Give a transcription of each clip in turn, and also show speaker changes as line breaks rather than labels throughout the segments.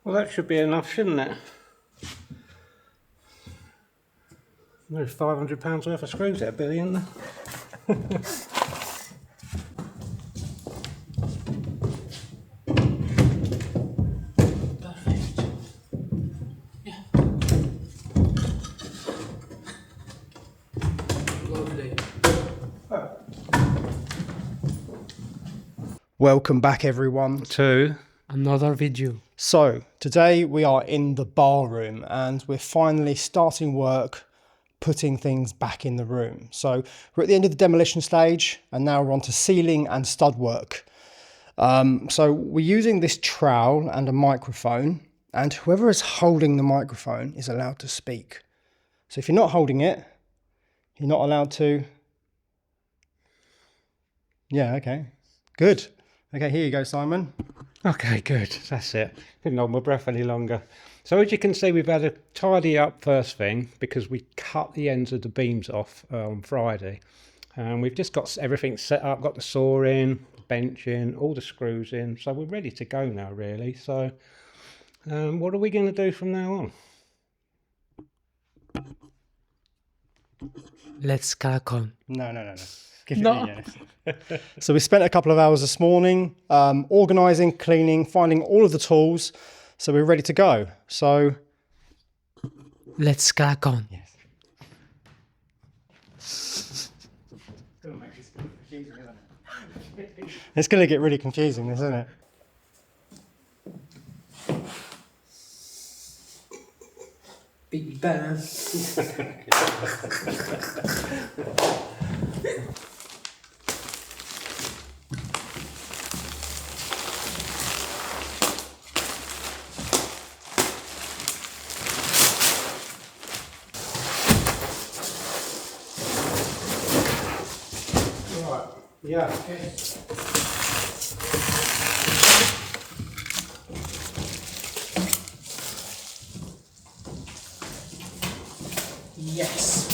Well, that should be enough, shouldn't it? There's £500 worth of screws there, Billy, isn't there? Perfect. Yeah. Lovely. Oh.
Welcome back everyone to
another video.
So today we are in the bar room and we're finally starting work putting things back in the room. So we're at the end of the demolition stage and now we're on to ceiling and stud work. So we're using this trowel and a microphone, and whoever is holding the microphone is allowed to speak. So if you're not holding it, you're not allowed to. Yeah, okay, good. Okay, here you go, Simon.
Okay, good. That's it. Couldn't hold my breath any longer. So as you can see, we've had to tidy up first thing because we cut the ends of the beams off on Friday. And we've just got everything set up, got the saw in, bench in, all the screws in. So we're ready to go now, really. So what are we going to do from now on?
Let's crack on.
No. Give it me, yeah. So we spent a couple of hours this morning organising, cleaning, finding all of the tools. So we're ready to go. So
let's crack on.
Yes. It's going to get really confusing, isn't it?
Big Bang.
Yeah.
Okay. Yes.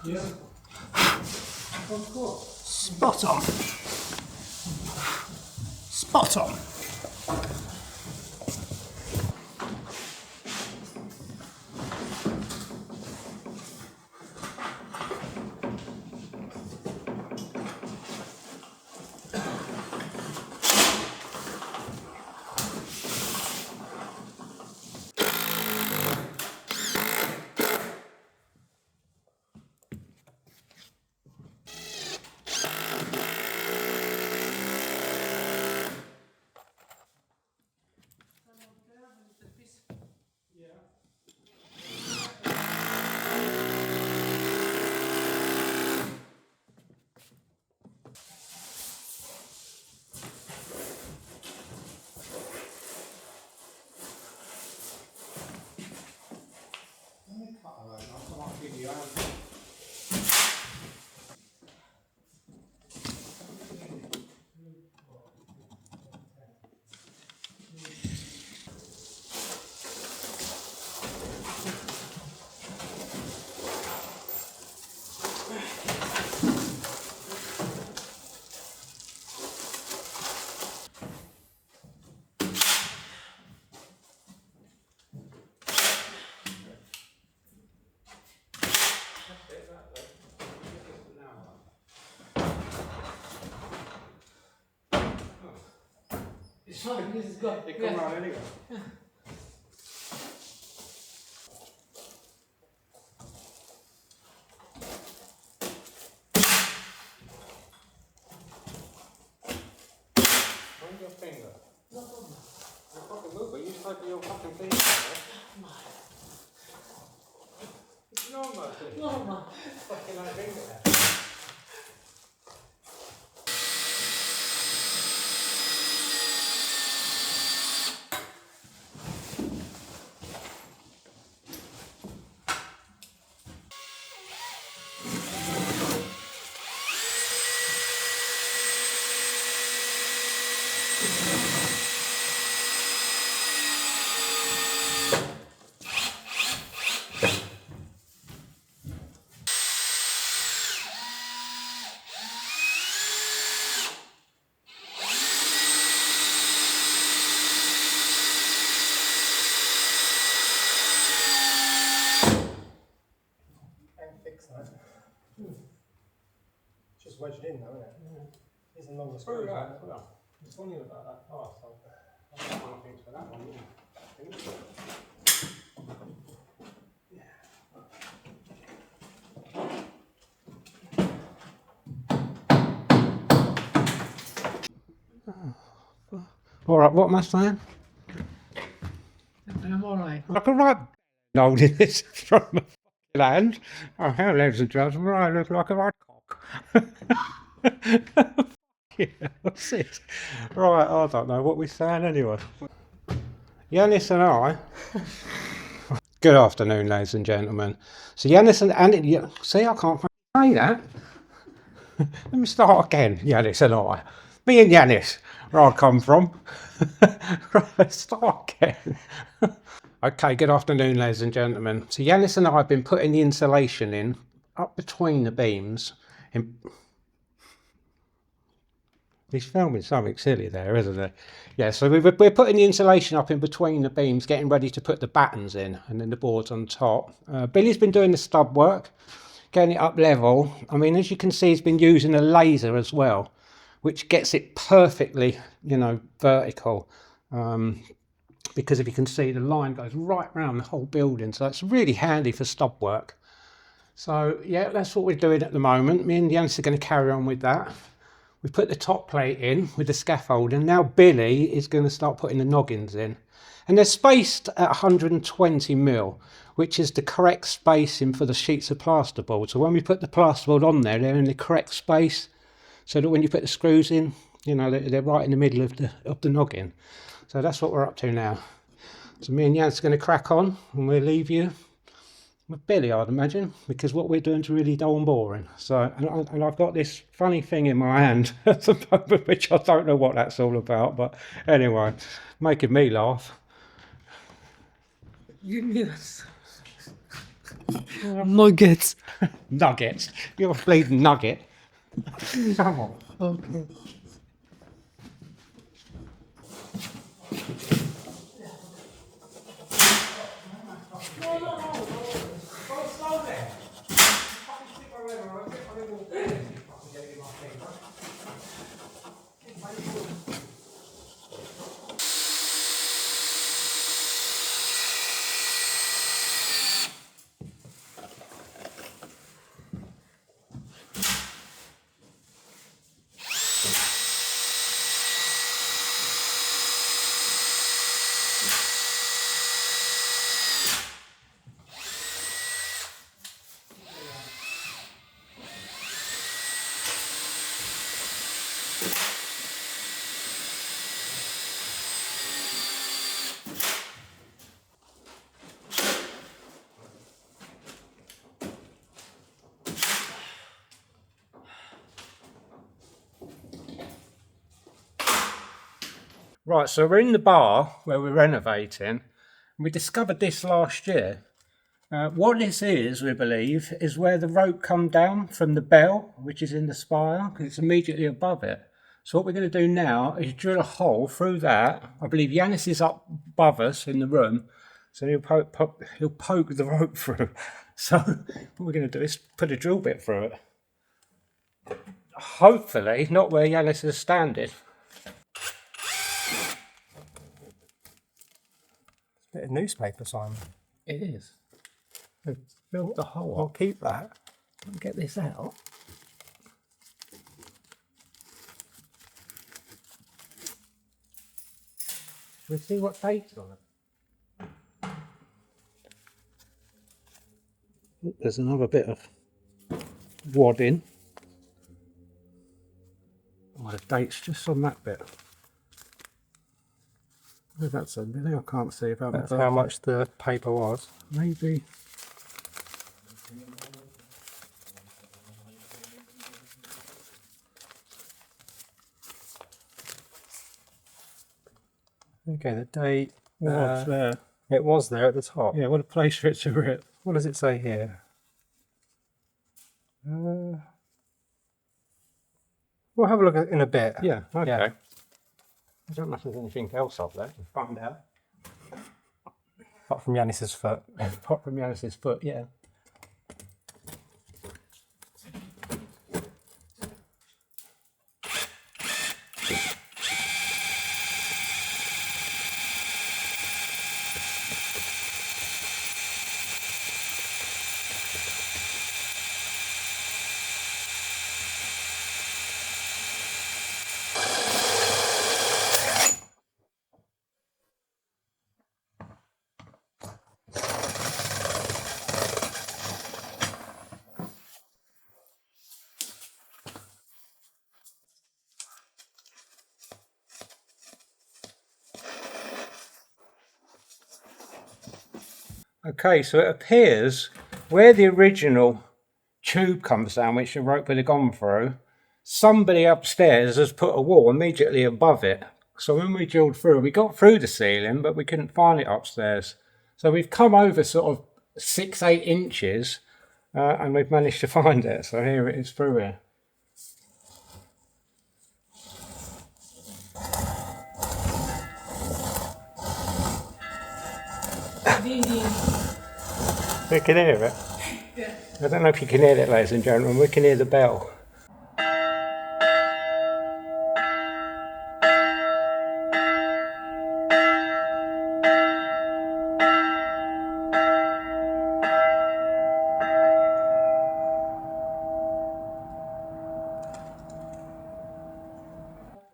Yeah. Of course.
Spot on. Spot on.
It's fine, this is good.
They come out anyway.
Yeah.
Find your finger.
No problem.
I fucking move, but you over your fucking feet. No, Murphy.
No, man.
Fucking idea.
Fix that. Just wedged in though, isn't it? Yeah. Isn't long as
Screw
screws.
that as well. I was wondering about that part, so I've got one thing for that one, yeah. Alright, what am I saying?
I'm alright.
Like a right holding this from my fucking hand. Oh, hell, ladies and gentlemen, I look like a right cock. Yeah, that's it. Right, I don't know what we're saying anyway. Yanis and I. Good afternoon, ladies and gentlemen. So Yanis and see, I can't say that. Let me start again. Yanis and I. Me and Yanis, where I come from. Right, start again. Okay, good afternoon, ladies and gentlemen. So Yanis and I have been putting the insulation in up between the beams. He's filming something silly there, isn't he? Yeah, so we're putting the insulation up in between the beams, getting ready to put the battens in, and then the boards on top. Billy's been doing the stub work, getting it up level. I mean, as you can see, he's been using a laser as well, which gets it perfectly, you know, vertical. Because if you can see, the line goes right around the whole building, so it's really handy for stub work. So yeah, that's what we're doing at the moment. Me and Jens are going to carry on with that. We put the top plate in with the scaffold, and now Billy is going to start putting the noggins in. And they're spaced at 120 mil, which is the correct spacing for the sheets of plasterboard. So when we put the plasterboard on there, they're in the correct space, so that when you put the screws in, you know, they're right in the middle of the noggin. So that's what we're up to now. So me and Jans are going to crack on, and we'll leave you with Billy, I'd imagine, because what we're doing is really dull and boring. So, and I've got this funny thing in my hand at the moment, which I don't know what that's all about, but anyway, making me laugh.
Yes. Nuggets.
Nuggets. You're a bleeding nugget. Come on.
Okay.
Right, so we're in the bar where we're renovating, and we discovered this last year. What this is, we believe, is where the rope come down from the bell, which is in the spire, because it's immediately above it. So what we're going to do now is drill a hole through that. I believe Yanis is up above us in the room, so he'll poke the rope through. So what we're going to do is put a drill bit through it. Hopefully not where Yanis is standing.
Bit of newspaper, Simon.
It is. We've built the hole
I'll
up.
keep that.
I'll get this out. We'll see what date's on it. there's another bit of wadding. Oh, the date's just on that bit. Oh, that's a really, I can't see about
That's how much the paper was.
Maybe.
Okay, the date
What's there?
It was there at the top.
Yeah, what a place for it to rip.
What does it say here? We'll have a look in a bit.
Yeah, okay.
Yeah.
I don't know if there's anything else up there. We'll find out.
Apart from Yanis's foot.
Apart from Yanis's foot, yeah. Okay, so it appears where the original tube comes down, which the rope would have gone through, somebody upstairs has put a wall immediately above it. So when we drilled through, we got through the ceiling, but we couldn't find it upstairs. So we've come over sort of 6-8 inches and we've managed to find it. So here it is through here. We can hear it.
Yeah.
I don't know if you can hear it, ladies and gentlemen. We can hear the bell.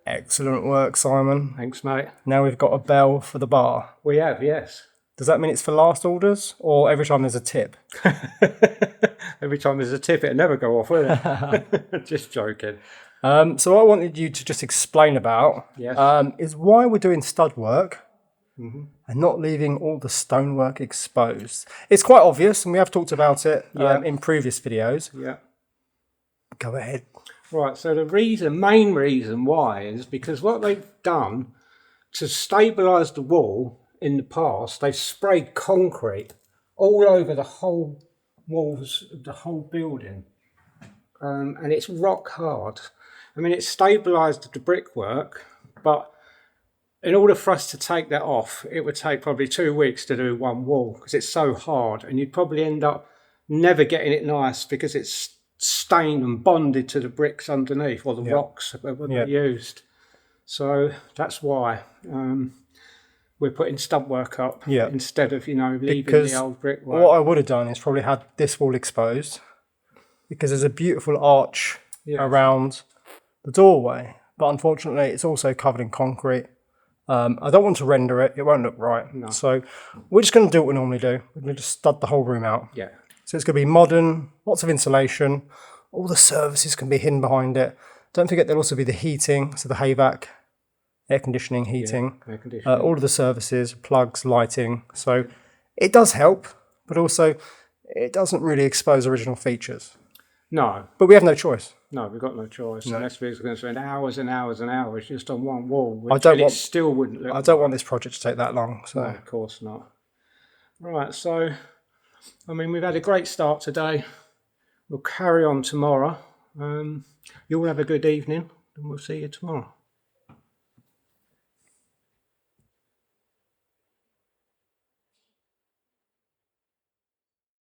Excellent work, Simon.
Thanks, mate.
Now we've got a bell for the bar.
We have, yes.
Does that mean it's for last orders or every time there's a tip?
Every time there's a tip, it'll never go off, will it? Just joking.
So what I wanted you to just explain about
Yes.
is why we're doing stud work and not leaving all the stonework exposed. It's quite obvious, and we have talked about it in previous videos.
Yeah.
Go ahead.
Right, so the main reason why is because what they've done to stabilise the wall in the past, they've sprayed concrete all over the whole walls of the whole building. And it's rock hard. I mean, it's stabilised the brickwork, but in order for us to take that off, it would take probably 2 weeks to do one wall because it's so hard, and you'd probably end up never getting it nice because it's stained and bonded to the bricks underneath, or the rocks that were used. So that's why we're putting stud work up instead of, leaving the old brickwork.
What I would have done is probably had this wall exposed because there's a beautiful arch around the doorway, but unfortunately it's also covered in concrete. I don't want to render it, it won't look right.
No.
So we're just going to do what we normally do. We're going to just stud the whole room out.
Yeah.
So it's going to be modern, lots of insulation, all the services can be hidden behind it. Don't forget there'll also be the heating, so the HVAC, air conditioning, heating,
air conditioning.
all of the services, plugs, lighting. So it does help, but also it doesn't really expose original features.
No.
But we have no choice.
No, we've got no choice. Unless we're going to spend hours and hours and hours just on one wall, which still wouldn't look.
I don't want this project to take that long. So.
No, of course not. Right, so, I mean, we've had a great start today. We'll carry on tomorrow. You all have a good evening, and we'll see you tomorrow.